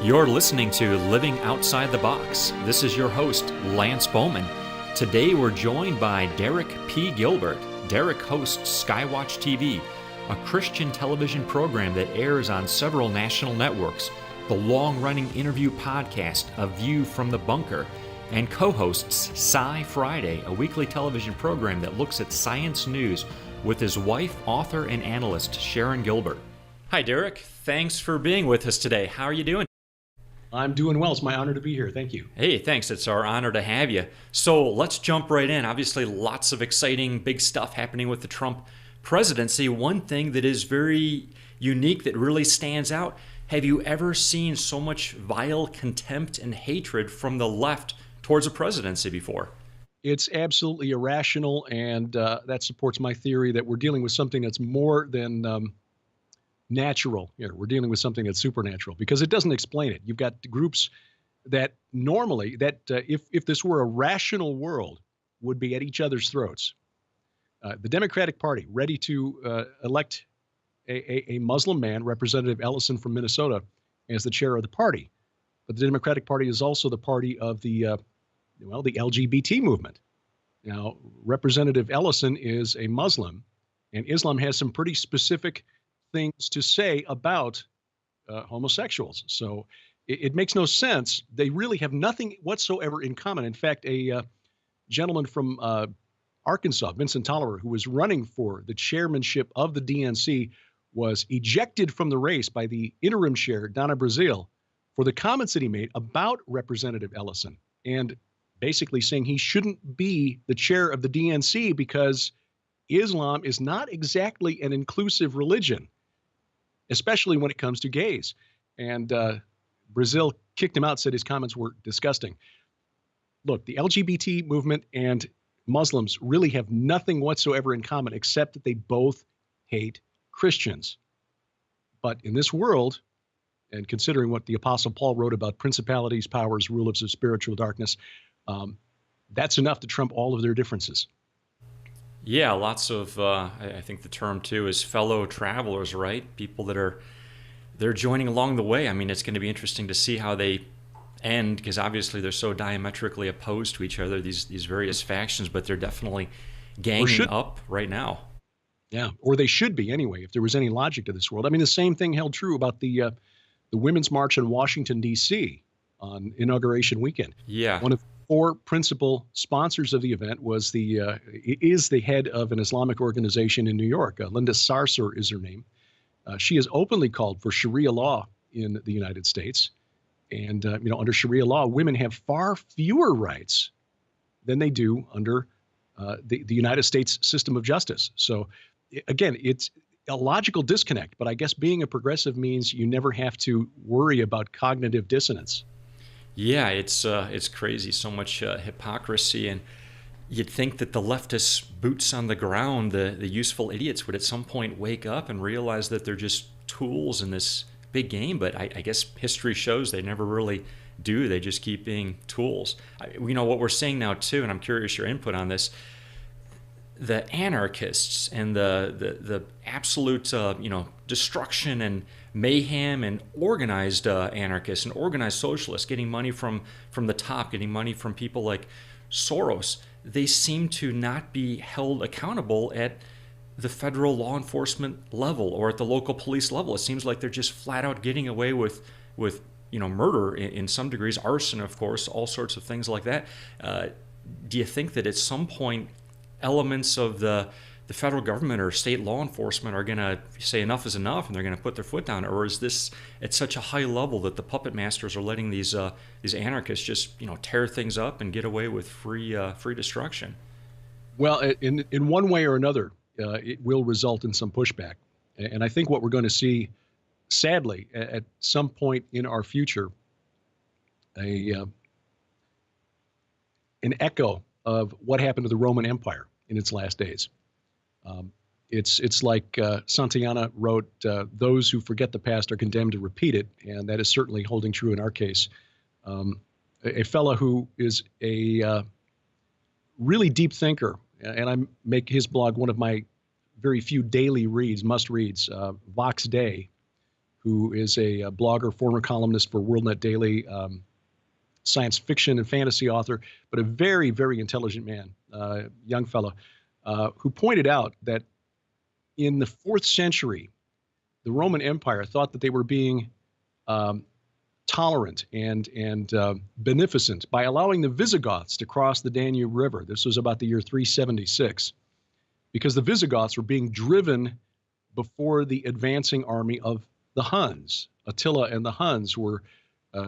You're listening to Living Outside the Box. This is your host, Lance Bowman. Today we're joined by Derek P. Gilbert. Derek hosts SkyWatchTV, a Christian television program that airs on several national networks, the long-running interview podcast, A View from the Bunker, and co-hosts Sci Friday, a weekly television program that looks at science news with his wife, author, and analyst, Sharon Gilbert. Hi, Derek. Thanks for being with us today. How are you doing? I'm doing well. It's my honor to be here. Thank you. Hey, thanks. It's our honor to have you. So let's jump right in. Obviously, lots of exciting, big stuff happening with the Trump presidency. One thing that is very unique that really stands out, have you ever seen so much vile contempt and hatred from the left towards a presidency before? It's absolutely irrational, and that supports my theory that we're dealing with something that's more than natural here. We're dealing with something that's supernatural because it doesn't explain it. You've got groups that normally, if this were a rational world, would be at each other's throats. The Democratic Party ready to elect a Muslim man, Representative Ellison from Minnesota, as the chair of the party. But the Democratic Party is also the party of the LGBT movement. Now, Representative Ellison is a Muslim, and Islam has some pretty specific things to say about homosexuals. So it makes no sense. They really have nothing whatsoever in common. In fact, a gentleman from Arkansas, Vincent Tolliver, who was running for the chairmanship of the DNC, was ejected from the race by the interim chair, Donna Brazile, for the comments that he made about Representative Ellison, and basically saying he shouldn't be the chair of the DNC because Islam is not exactly an inclusive religion, especially when it comes to gays. And Brazile kicked him out, said his comments were disgusting. Look, the LGBT movement and Muslims really have nothing whatsoever in common except that they both hate Christians. But in this world, and considering what the Apostle Paul wrote about principalities, powers, rulers of spiritual darkness, that's enough to trump all of their differences. Yeah, lots of, I think the term too is fellow travelers, right? People that they're joining along the way. I mean, it's going to be interesting to see how they end, because obviously they're so diametrically opposed to each other, these various factions, but they're definitely ganging up right now. Yeah, or they should be anyway, if there was any logic to this world. I mean, the same thing held true about the Women's March in Washington, D.C. on Inauguration Weekend. Yeah. One of four principal sponsors of the event is the head of an Islamic organization in New York. Linda Sarsour is her name. She has openly called for Sharia law in the United States. And, under Sharia law, women have far fewer rights than they do under the United States system of justice. So, again, it's a logical disconnect. But I guess being a progressive means you never have to worry about cognitive dissonance. Yeah, it's crazy, so much hypocrisy, and you'd think that the leftists, boots on the ground, the useful idiots, would at some point wake up and realize that they're just tools in this big game, but I guess history shows they never really do. They just keep being tools. What we're seeing now, too, and I'm curious your input on this, the anarchists and the absolute destruction and mayhem and organized anarchists and organized socialists getting money from the top, getting money from people like Soros, they seem to not be held accountable at the federal law enforcement level or at the local police level. It seems like they're just flat out getting away with murder in some degrees, arson, of course, all sorts of things like that. Do you think that at some point elements of the federal government or state law enforcement are going to say enough is enough and they're going to put their foot down? Or is this at such a high level that the puppet masters are letting these anarchists just tear things up and get away with free destruction? Well, in one way or another, it will result in some pushback. And I think what we're going to see, sadly, at some point in our future, an echo of what happened to the Roman Empire in its last days. It's like Santayana wrote, those who forget the past are condemned to repeat it, and that is certainly holding true in our case. A fellow who is a really deep thinker, and I make his blog one of my very few daily reads, must-reads, Vox Day, who is a blogger, former columnist for WorldNet Daily, science fiction and fantasy author, but a very, very intelligent man, young fellow, who pointed out that in the 4th century, the Roman Empire thought that they were being tolerant and beneficent by allowing the Visigoths to cross the Danube River. This was about the year 376, because the Visigoths were being driven before the advancing army of the Huns. Attila and the Huns were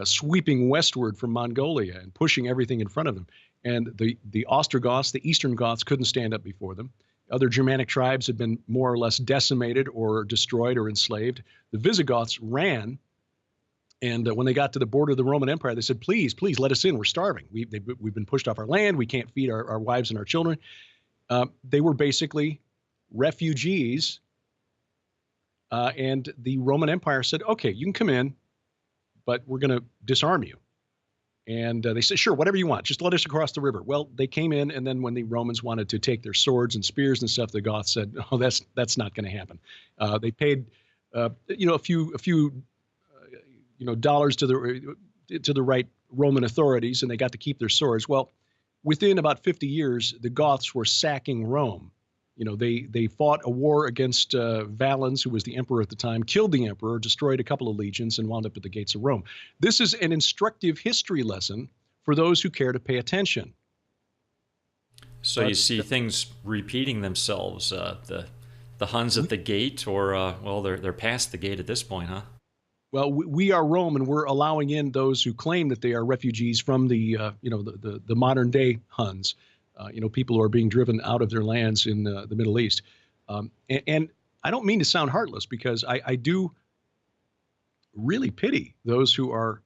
sweeping westward from Mongolia and pushing everything in front of them. And the Ostrogoths, the Eastern Goths, couldn't stand up before them. Other Germanic tribes had been more or less decimated or destroyed or enslaved. The Visigoths ran, and when they got to the border of the Roman Empire, they said, please, please let us in. We're starving. We've been pushed off our land. We can't feed our wives and our children. They were basically refugees. And the Roman Empire said, okay, you can come in, but we're going to disarm you. And they said, sure, whatever you want, just let us across the river. Well, they came in, and then when the Romans wanted to take their swords and spears and stuff, the Goths said, oh, that's not going to happen. They paid, a few dollars to the right Roman authorities, and they got to keep their swords. Well, within about 50 years, the Goths were sacking Rome. They fought a war against Valens, who was the emperor at the time, killed the emperor, destroyed a couple of legions, and wound up at the gates of Rome. This is an instructive history lesson for those who care to pay attention. So you see things repeating themselves. The Huns at the gate, or well, they're past the gate at this point, huh? Well, we are Rome, and we're allowing in those who claim that they are refugees from the modern day Huns. People who are being driven out of their lands in the Middle East. And I don't mean to sound heartless, because I do really pity those who are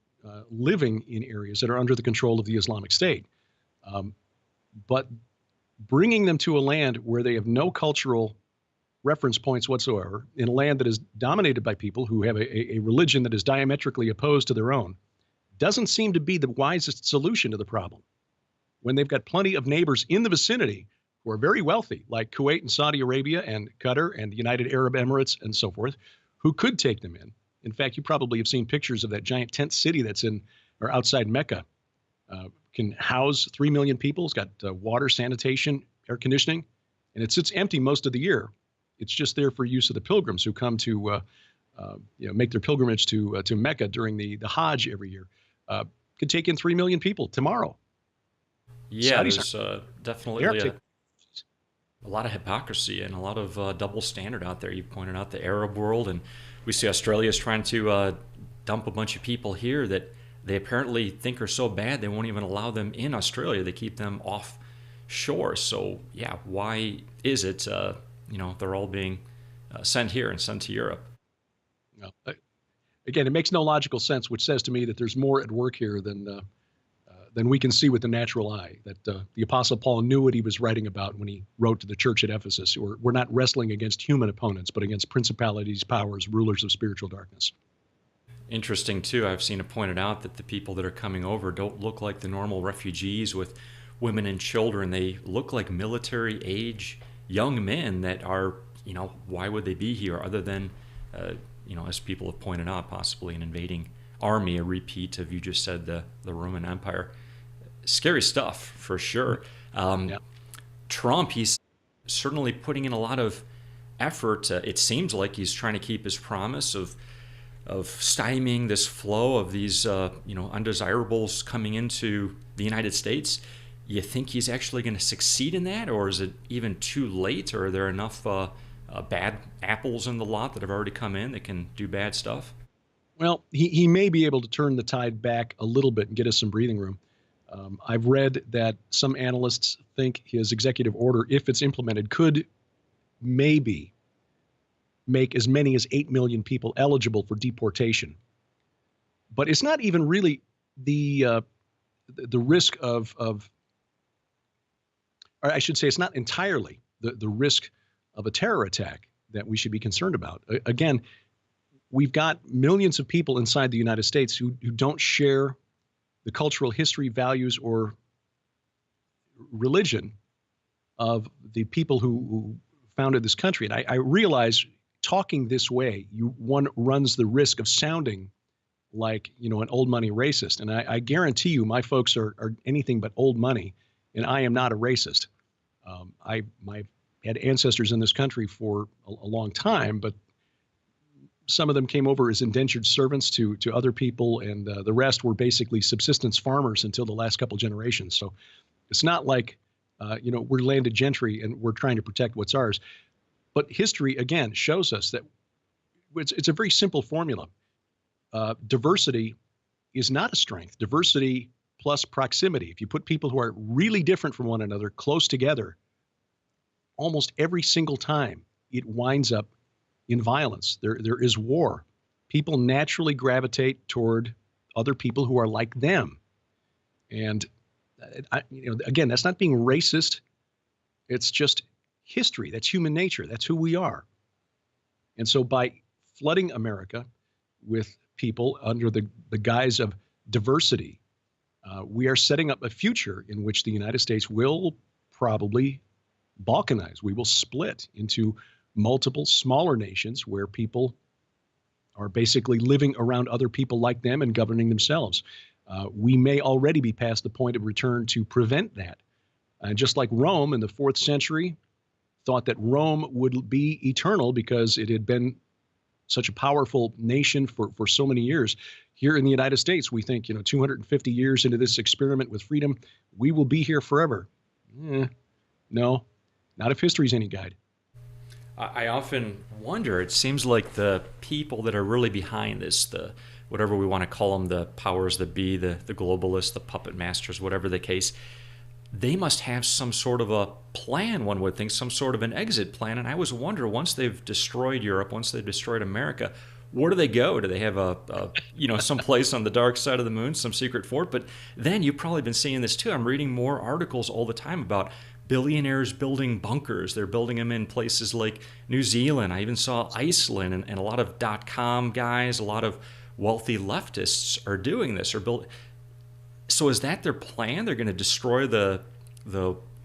living in areas that are under the control of the Islamic State. But bringing them to a land where they have no cultural reference points whatsoever, in a land that is dominated by people who have a religion that is diametrically opposed to their own, doesn't seem to be the wisest solution to the problem. When they've got plenty of neighbors in the vicinity who are very wealthy, like Kuwait and Saudi Arabia and Qatar and the United Arab Emirates and so forth, who could take them in. In fact, you probably have seen pictures of that giant tent city that's outside Mecca. Can house 3 million people. It's got water, sanitation, air conditioning, and it sits empty most of the year. It's just there for use of the pilgrims who come to make their pilgrimage to Mecca during the Hajj every year. Could take in 3 million people tomorrow. Yeah, there's definitely a lot of hypocrisy and a lot of double standard out there. You pointed out the Arab world, and we see Australia is trying to dump a bunch of people here that they apparently think are so bad they won't even allow them in Australia. They keep them offshore. So, yeah, why is it, they're all being sent here and sent to Europe? Well, again, it makes no logical sense, which says to me that there's more at work here than we can see with the natural eye, that the Apostle Paul knew what he was writing about when he wrote to the church at Ephesus. We're not wrestling against human opponents, but against principalities, powers, rulers of spiritual darkness. Interesting, too. I've seen it pointed out that the people that are coming over don't look like the normal refugees with women and children. They look like military-age young men that are, why would they be here other than, as people have pointed out, possibly an invading army, a repeat of, you just said, the Roman Empire. Scary stuff, for sure. Yeah. Trump, he's certainly putting in a lot of effort. It seems like he's trying to keep his promise of stymieing this flow of these undesirables coming into the United States. You think he's actually going to succeed in that, or is it even too late, or are there enough bad apples in the lot that have already come in that can do bad stuff? Well, he may be able to turn the tide back a little bit and get us some breathing room. I've read that some analysts think his executive order, if it's implemented, could maybe make as many as 8 million people eligible for deportation. But it's not even really the risk of, or I should say, it's not entirely the risk of a terror attack that we should be concerned about. Again, we've got millions of people inside the United States who don't share the cultural history, values, or religion of the people who founded this country. And I realize talking this way, one runs the risk of sounding like, an old money racist. And I guarantee you, my folks are anything but old money, and I am not a racist. My had ancestors in this country for a long time, but some of them came over as indentured servants to other people, and the rest were basically subsistence farmers until the last couple generations. So it's not like we're landed gentry and we're trying to protect what's ours. But history again shows us that it's a very simple formula. Diversity is not a strength. Diversity plus proximity. If you put people who are really different from one another close together, almost every single time it winds up in violence. There is war. People naturally gravitate toward other people who are like them. And again, that's not being racist. It's just history. That's human nature. That's who we are. And so by flooding America with people under the guise of diversity, we are setting up a future in which the United States will probably balkanize. We will split into multiple smaller nations where people are basically living around other people like them and governing themselves. We may already be past the point of return to prevent that. And just like Rome in the 4th century thought that Rome would be eternal because it had been such a powerful nation for so many years. Here in the United States, we think, 250 years into this experiment with freedom, we will be here forever. No, not if history's any guide. I often wonder, it seems like the people that are really behind this, the whatever we want to call them, the powers that be, the globalists, the puppet masters, whatever the case, they must have some sort of a plan, one would think, some sort of an exit plan. And I always wonder, once they've destroyed Europe, once they've destroyed America, where do they go? Do they have some place on the dark side of the moon, some secret fort? But then you've probably been seeing this too. I'm reading more articles all the time about billionaires building bunkers. They're building them in places like New Zealand. I even saw Iceland, and a lot of .com guys, a lot of wealthy leftists are doing this, or build. So is that their plan? They're going to destroy the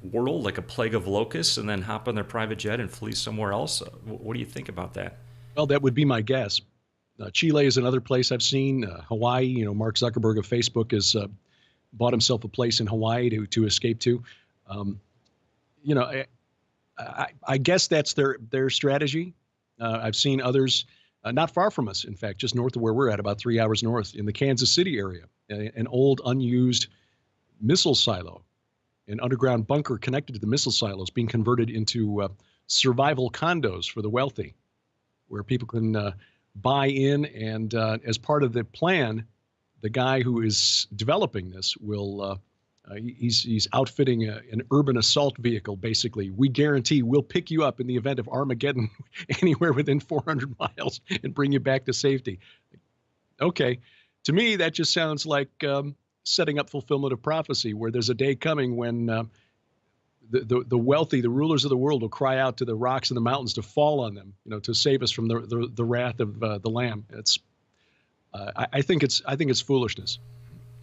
world like a plague of locusts and then hop on their private jet and flee somewhere else? What do you think about that? Well, that would be my guess. Chile is another place I've seen. Hawaii, Mark Zuckerberg of Facebook has bought himself a place in Hawaii to escape to. I guess that's their strategy. I've seen others not far from us, in fact, just north of where we're at, about 3 hours north, in the Kansas City area, an old unused missile silo, an underground bunker connected to the missile silos being converted into survival condos for the wealthy, where people can buy in. And as part of the plan, the guy who is developing this will he's outfitting an urban assault vehicle. Basically, we guarantee we'll pick you up in the event of Armageddon anywhere within 400 miles and bring you back to safety. Okay, to me that just sounds like setting up fulfillment of prophecy, where there's a day coming when the wealthy, the rulers of the world, will cry out to the rocks and the mountains to fall on them, to save us from the wrath of the Lamb. I think it's foolishness.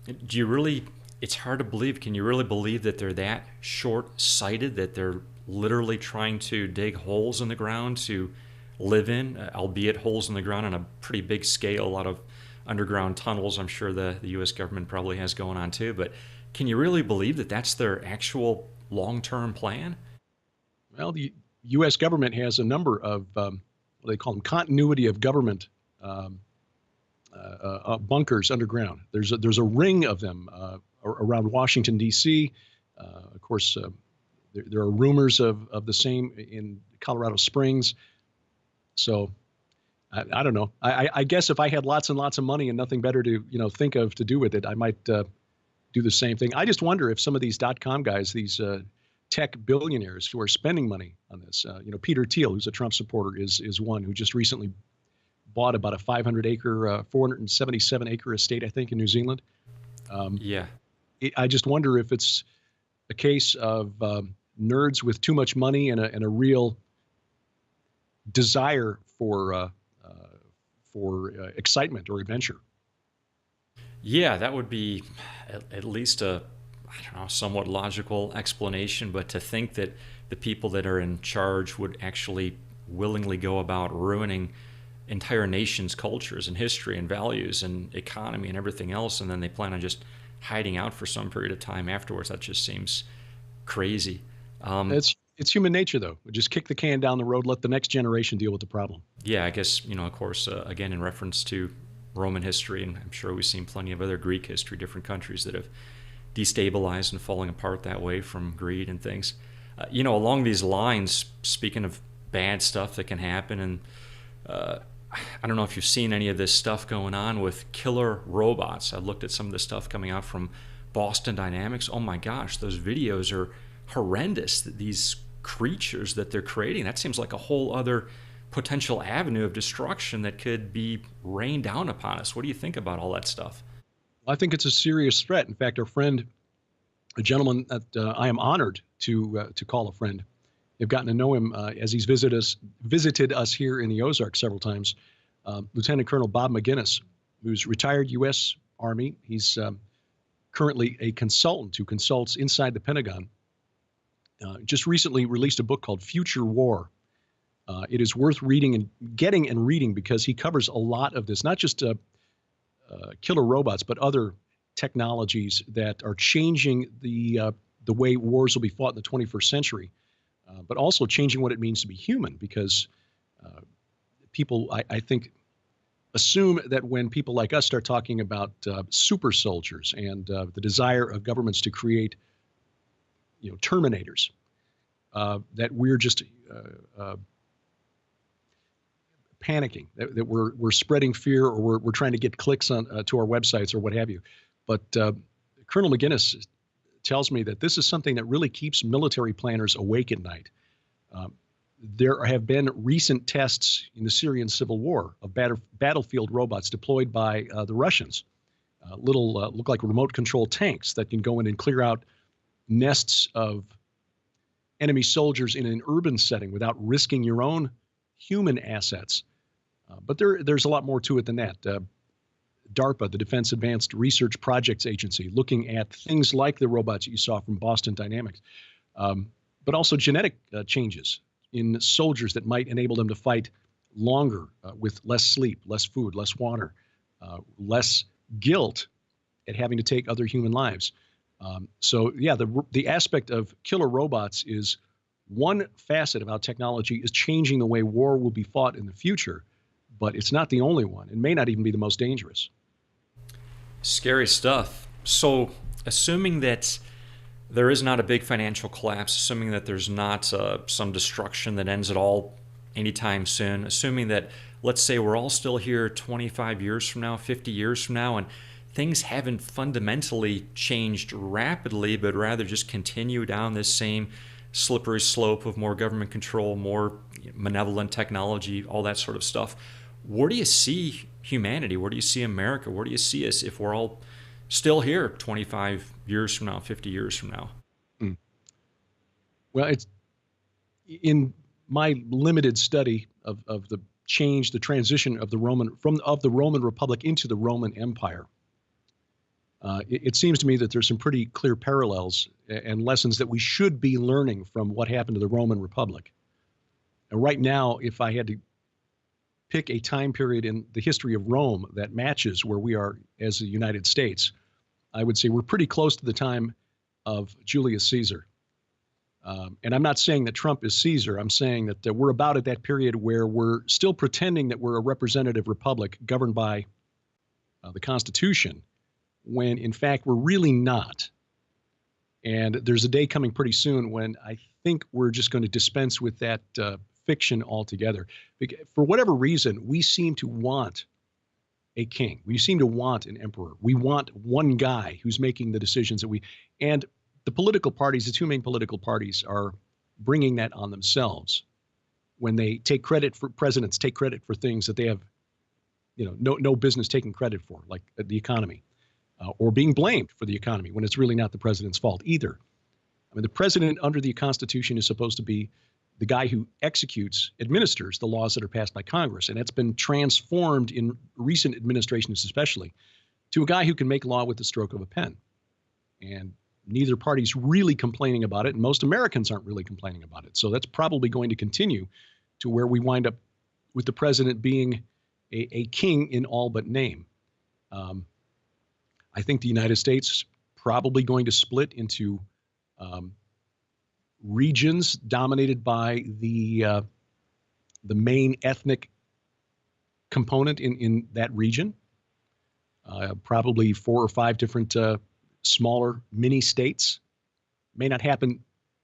Do you really? It's hard to believe. Can you really believe that they're that short-sighted, that they're literally trying to dig holes in the ground to live in, albeit holes in the ground on a pretty big scale, a lot of underground tunnels I'm sure the U.S. government probably has going on too. But can you really believe that that's their actual long-term plan? Well, the U.S. government has a number of what they call them continuity of government bunkers underground. There's a ring of them around Washington, D.C. Of course, there are rumors of the same in Colorado Springs. So I don't know. I guess if I had lots and lots of money and nothing better to think of to do with it, I might do the same thing. I just wonder if some of these .com guys, these tech billionaires who are spending money on this, Peter Thiel, who's a Trump supporter, is one who just recently bought about a 500-acre, 477-acre estate, I think, in New Zealand. Yeah. I just wonder if it's a case of nerds with too much money and a real desire for excitement or adventure. Yeah, that would be at least a, somewhat logical explanation. But to think that the people that are in charge would actually willingly go about ruining entire nations' cultures and history and values and economy and everything else, and then they plan on just hiding out for some period of time afterwards. That just seems crazy. It's human nature, though. Just kick the can down the road, let the next generation deal with the problem. Yeah, I guess, of course, again, in reference to Roman history, and I'm sure we've seen plenty of other Greek history, different countries that have destabilized and falling apart that way from greed and things. Along these lines, speaking of bad stuff that can happen, and I don't know if you've seen any of this stuff going on with killer robots. I looked at some of the stuff coming out from Boston Dynamics. Oh my gosh, those videos are horrendous. These creatures that they're creating, that seems like a whole other potential avenue of destruction that could be rained down upon us. What do you think about all that stuff? I think it's a serious threat. In fact, our friend, a gentleman that I am honored to call a friend, I've gotten to know him as he's visited us here in the Ozarks several times. Lieutenant Colonel Bob McGinnis, who's retired U.S. Army. He's currently a consultant who consults inside the Pentagon. Just recently released a book called Future War. It is worth reading and getting and reading because he covers a lot of this, not just killer robots, but other technologies that are changing the way wars will be fought in the 21st century, but also changing what it means to be human. Because people, I think, assume that when people like us start talking about super soldiers and the desire of governments to create, terminators, that we're just panicking, that we're spreading fear, or we're trying to get clicks on to our websites or what have you. But Colonel McGinnis tells me that this is something that really keeps military planners awake at night. There have been recent tests in the Syrian civil war of battlefield robots deployed by the Russians. Look like remote control tanks that can go in and clear out nests of enemy soldiers in an urban setting without risking your own human assets. But there's a lot more to it than that. DARPA, the Defense Advanced Research Projects Agency, looking at things like the robots that you saw from Boston Dynamics, but also genetic changes in soldiers that might enable them to fight longer with less sleep, less food, less water, less guilt at having to take other human lives. So yeah, the aspect of killer robots is one facet of how technology is changing the way war will be fought in the future, but it's not the only one. It may not even be the most dangerous. Scary stuff. So assuming that there is not a big financial collapse, assuming that there's not some destruction that ends it all anytime soon, assuming that, let's say, we're all still here 25 years from now, 50 years from now, and things haven't fundamentally changed rapidly, but rather just continue down this same slippery slope of more government control, more malevolent technology, all that sort of stuff. Where do you see humanity? Where do you see America? Where do you see us if we're all still here 25 years from now, 50 years from now? Well, it's in my limited study of the change, the transition of the Roman Republic into the Roman Empire. It seems to me that there's some pretty clear parallels and lessons that we should be learning from what happened to the Roman Republic. And right now, if I had to pick a time period in the history of Rome that matches where we are as the United States, I would say we're pretty close to the time of Julius Caesar. And I'm not saying that Trump is Caesar. I'm saying that we're about at that period where we're still pretending that we're a representative republic governed by the Constitution, when in fact we're really not. And there's a day coming pretty soon when I think we're just going to dispense with that fiction altogether. For whatever reason, we seem to want a king. We seem to want an emperor. We want one guy who's making the decisions that and the political parties, the two main political parties, are bringing that on themselves when they presidents take credit for things that they have, no business taking credit for, like the economy. Or being blamed for the economy when it's really not the president's fault either. I mean, the president under the Constitution is supposed to be the guy who administers the laws that are passed by Congress. And that's been transformed in recent administrations especially to a guy who can make law with the stroke of a pen. And neither party's really complaining about it, and most Americans aren't really complaining about it. So that's probably going to continue to where we wind up with the president being a king in all but name. I think the United States probably going to split into regions dominated by the main ethnic component in that region. Probably 4 or 5 different smaller mini states. May not happen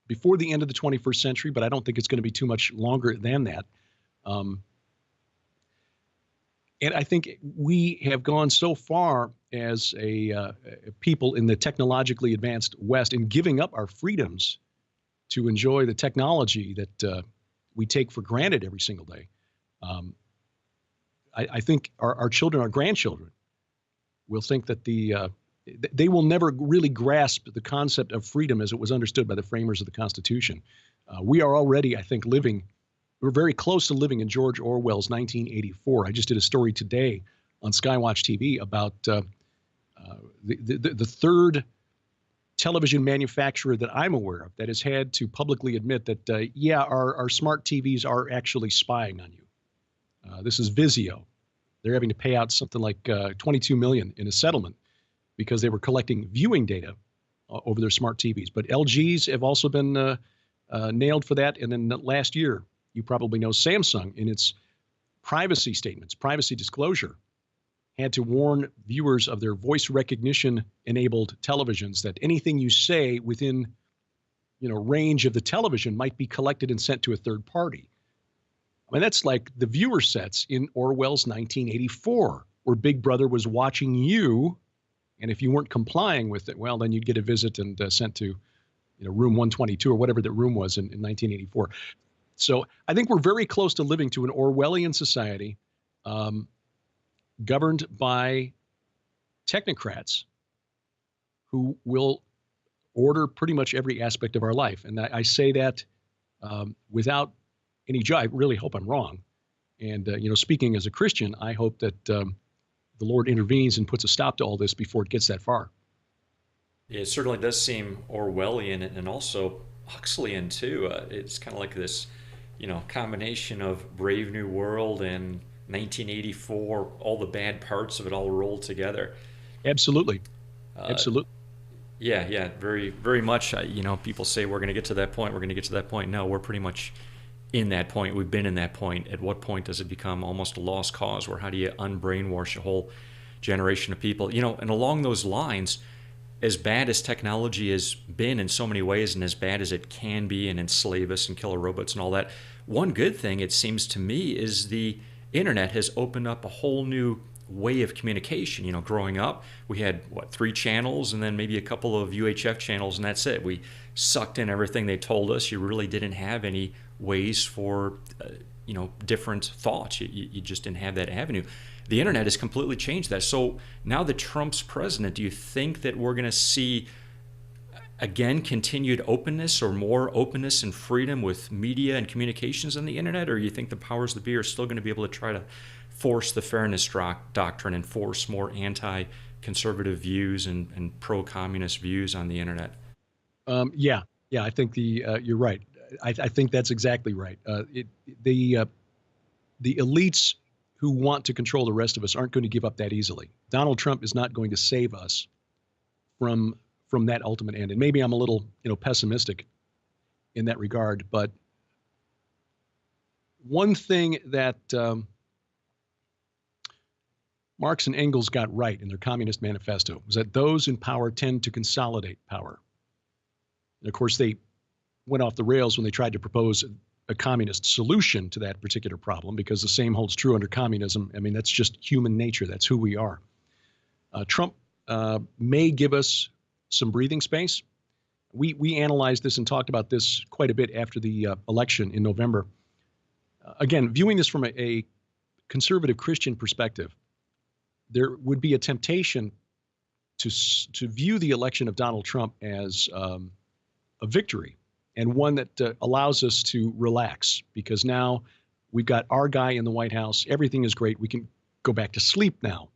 before the end of the 21st century, but I don't think it's going to be too much longer than that. And I think we have gone so far as a people in the technologically advanced West in giving up our freedoms to enjoy the technology that we take for granted every single day. I think our children, our grandchildren, will think that they will never really grasp the concept of freedom as it was understood by the framers of the Constitution. We are already, I think, we're very close to living in George Orwell's 1984. I just did a story today on SkyWatchTV about the third television manufacturer that I'm aware of that has had to publicly admit that, yeah, our smart TVs are actually spying on you. This is Vizio. They're having to pay out something like $22 million in a settlement because they were collecting viewing data over their smart TVs. But LGs have also been nailed for that. And then last year, you probably know Samsung, in its privacy statements, privacy disclosure, had to warn viewers of their voice recognition enabled televisions that anything you say within, range of the television might be collected and sent to a third party. I mean, that's like the viewer sets in Orwell's 1984, where Big Brother was watching you, and if you weren't complying with it, well, then you'd get a visit and sent to, room 122 or whatever that room was in 1984. So I think we're very close to living to an Orwellian society governed by technocrats who will order pretty much every aspect of our life. And I say that without any joy. I really hope I'm wrong. And, speaking as a Christian, I hope that the Lord intervenes and puts a stop to all this before it gets that far. It certainly does seem Orwellian and also Huxleyan, too. It's kind of like this combination of Brave New World and 1984, all the bad parts of it all rolled together. Absolutely. Absolutely. Yeah, very, very much. People say we're going to get to that point. We're going to get to that point. No, we're pretty much in that point. We've been in that point. At what point does it become almost a lost cause? Where how do you unbrainwash a whole generation of people? And along those lines, as bad as technology has been in so many ways and as bad as it can be and enslave us and kill our robots and all that, one good thing, it seems to me, is the internet has opened up a whole new way of communication. Growing up, we had, 3 channels and then maybe a couple of UHF channels, and that's it. We sucked in everything they told us. You really didn't have any ways for, different thoughts. You just didn't have that avenue. The internet has completely changed that. So now that Trump's president, do you think that we're going to see, again, continued openness or more openness and freedom with media and communications on the internet? Or you think the powers that be are still going to be able to try to force the fairness doctrine and force more anti-conservative views and pro-communist views on the internet? Yeah, I think you're right. I think that's exactly right. The elites who want to control the rest of us aren't going to give up that easily. Donald Trump is not going to save us from that ultimate end. And maybe I'm a little, pessimistic in that regard. But one thing that Marx and Engels got right in their Communist Manifesto was that those in power tend to consolidate power. And of course, they went off the rails when they tried to propose a communist solution to that particular problem, because the same holds true under communism. I mean, that's just human nature. That's who we are. Trump may give us some breathing space. We analyzed this and talked about this quite a bit after the election in November. Again, viewing this from a conservative Christian perspective, there would be a temptation to view the election of Donald Trump as a victory, and one that allows us to relax, because now we've got our guy in the White House. Everything is great. We can go back to sleep now.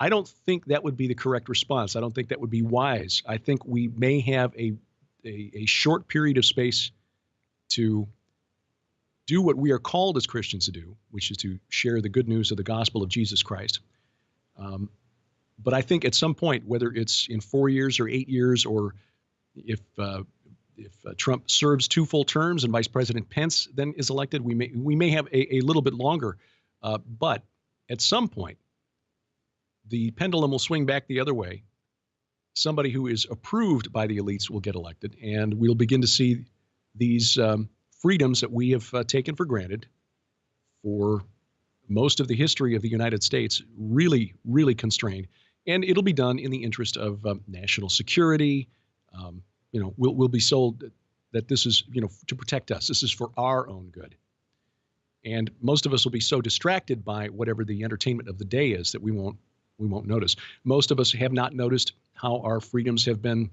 I don't think that would be the correct response. I don't think that would be wise. I think we may have a short period of space to do what we are called as Christians to do, which is to share the good news of the gospel of Jesus Christ. But I think at some point, whether it's in 4 years or 8 years, or if Trump serves 2 full terms and Vice President Pence then is elected, we may have a little bit longer. But at some point, the pendulum will swing back the other way. Somebody who is approved by the elites will get elected, and we'll begin to see these freedoms that we have taken for granted for most of the history of the United States really, really constrained. And it'll be done in the interest of national security. We'll be sold that this is, to protect us. This is for our own good. And most of us will be so distracted by whatever the entertainment of the day is that we won't notice. Most of us have not noticed how our freedoms have been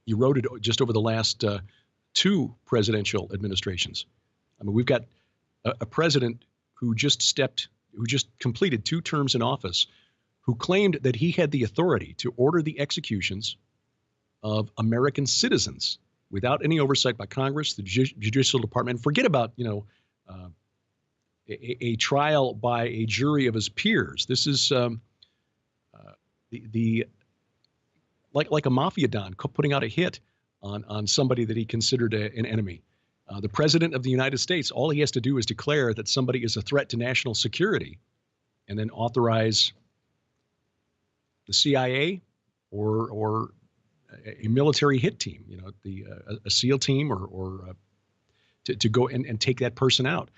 eroded just over the last 2 presidential administrations. I mean, we've got a president who just completed 2 terms in office, who claimed that he had the authority to order the executions of American citizens without any oversight by Congress, the judicial department. Forget about, a trial by a jury of his peers. This is like a mafia don putting out a hit on somebody that he considered an enemy. The president of the United States, all he has to do is declare that somebody is a threat to national security, and then authorize the CIA or a military hit team, a SEAL team, or to go and take that person out.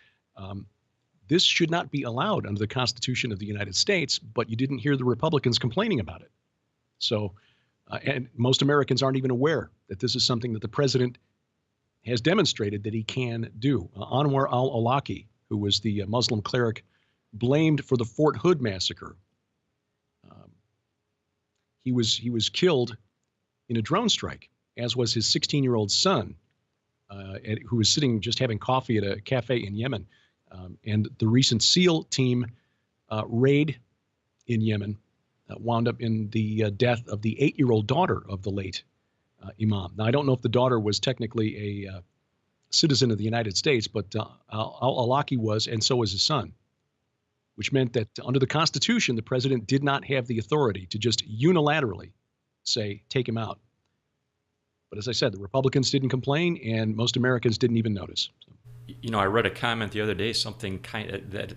This should not be allowed under the Constitution of the United States, but you didn't hear the Republicans complaining about it. So, and most Americans aren't even aware that this is something that the president has demonstrated that he can do. Anwar al-Awlaki, who was the Muslim cleric blamed for the Fort Hood massacre, he was killed in a drone strike, as was his 16-year-old son, who was sitting just having coffee at a cafe in Yemen. And the recent SEAL team raid in Yemen wound up in the death of the 8-year-old daughter of the late imam. Now, I don't know if the daughter was technically a citizen of the United States, but al-Awlaki was, and so was his son, which meant that under the Constitution, the president did not have the authority to just unilaterally say, take him out. But as I said, the Republicans didn't complain, and most Americans didn't even notice. I read a comment the other day, something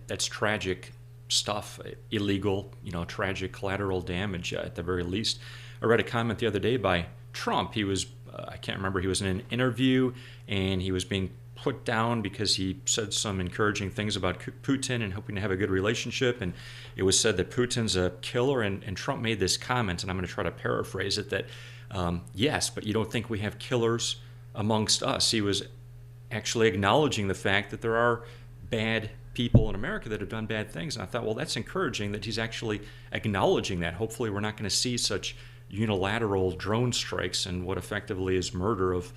that's tragic stuff, illegal, tragic collateral damage at the very least. I read a comment the other day by Trump. He was, I can't remember, he was in an interview, and he was being put down because he said some encouraging things about Putin and hoping to have a good relationship. And it was said that Putin's a killer, and Trump made this comment, and I'm going to try to paraphrase it, that yes, but you don't think we have killers amongst us. He was actually acknowledging the fact that there are bad people in America that have done bad things. And I thought, well, that's encouraging that he's actually acknowledging that. Hopefully we're not going to see such unilateral drone strikes and what effectively is murder of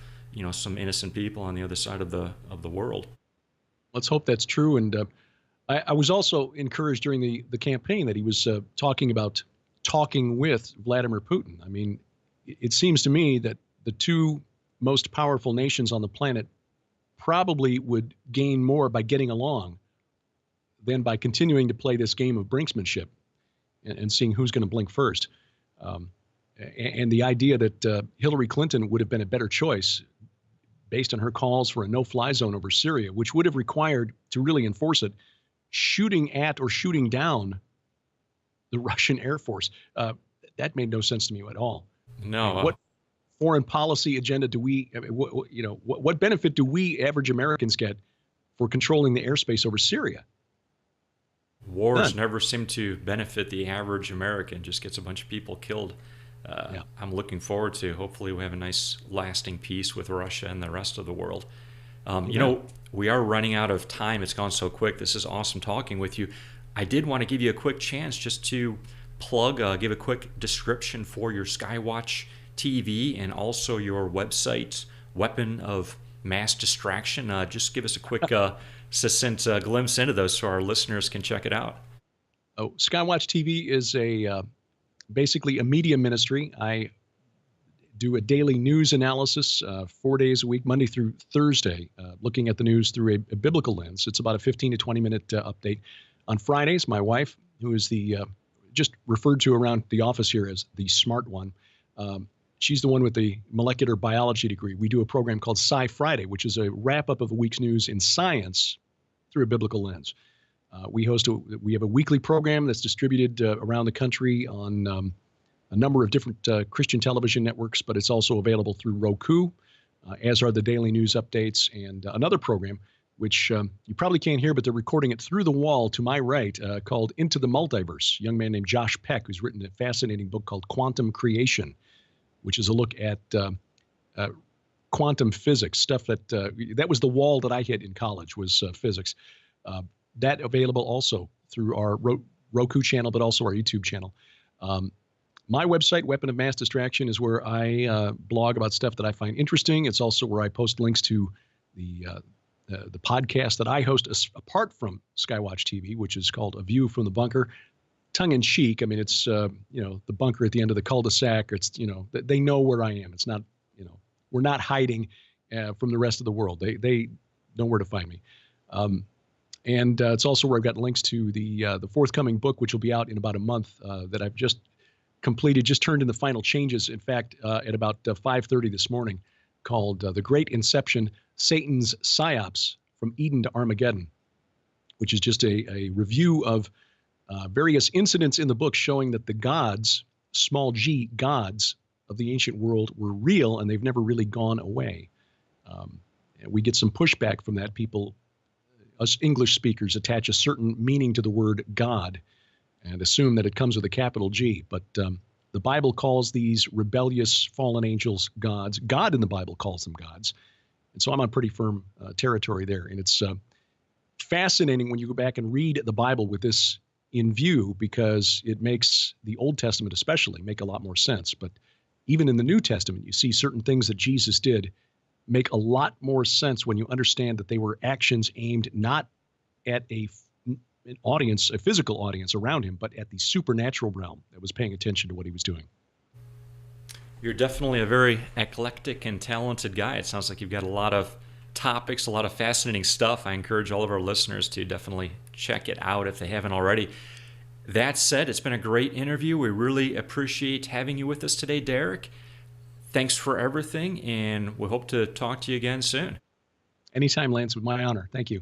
some innocent people on the other side of the world. Let's hope that's true. And I was also encouraged during the campaign that he was talking about talking with Vladimir Putin. I mean, it seems to me that the 2 most powerful nations on the planet probably would gain more by getting along than by continuing to play this game of brinksmanship and seeing who's going to blink first. And the idea that Hillary Clinton would have been a better choice based on her calls for a no-fly zone over Syria, which would have required, to really enforce it, shooting at or shooting down the Russian Air Force. That made no sense to me at all. No. What foreign policy agenda do we, what benefit do we average Americans get for controlling the airspace over Syria? Wars None. never seem to benefit the average American, just gets a bunch of people killed. Yeah. I'm looking forward to, hopefully we have a nice lasting peace with Russia and the rest of the world. We are running out of time. It's gone so quick. This is awesome talking with you. I did want to give you a quick chance just to plug, give a quick description for your SkyWatch TV and also your website, Weapon of Mass Distraction. Just give us a quick, succinct glimpse into those so our listeners can check it out. SkyWatch TV is basically a media ministry. I do a daily news analysis 4 days a week, Monday through Thursday, looking at the news through a biblical lens. It's about a 15 to 20-minute update. On Fridays, my wife, who is the just referred to around the office here as the smart one, she's the one with the molecular biology degree. We do a program called Sci Friday, which is a wrap-up of a week's news in science through a biblical lens. We have a weekly program that's distributed around the country on a number of different Christian television networks, but it's also available through Roku, as are the daily news updates, and another program, which you probably can't hear, but they're recording it through the wall to my right, called Into the Multiverse. A young man named Josh Peck, who's written a fascinating book called Quantum Creation, which is a look at quantum physics, stuff that was the wall that I hit in college, was physics. That available also through our Roku channel, but also our YouTube channel. My website, Weapon of Mass Distraction, is where I blog about stuff that I find interesting. It's also where I post links to the podcast that I host apart from SkyWatchTV, which is called A View from the Bunker. Tongue in cheek. I mean, it's the bunker at the end of the cul-de-sac. It's they know where I am. It's not we're not hiding from the rest of the world. They know where to find me. And it's also where I've got links to the forthcoming book, which will be out in about a month, that I've just completed, just turned in the final changes. In fact, at about 5:30 this morning, called The Great Inception, Satan's Psyops from Eden to Armageddon, which is just a review of various incidents in the book showing that the gods, small g gods of the ancient world, were real and they've never really gone away. And we get some pushback from that. People, us English speakers, attach a certain meaning to the word God and assume that it comes with a capital G. But the Bible calls these rebellious fallen angels gods. God in the Bible calls them gods. And so I'm on pretty firm territory there. And it's fascinating when you go back and read the Bible with this in view, because it makes the Old Testament especially make a lot more sense. But even in the New Testament, you see certain things that Jesus did make a lot more sense when you understand that they were actions aimed not at an audience, a physical audience around him, but at the supernatural realm that was paying attention to what he was doing. You're definitely a very eclectic and talented guy. It sounds like you've got a lot of topics, a lot of fascinating stuff. I encourage all of our listeners to definitely check it out if they haven't already. That said, it's been a great interview. We really appreciate having you with us today, Derek. Thanks for everything, and we hope to talk to you again soon. Anytime, Lance, with my honor. Thank you.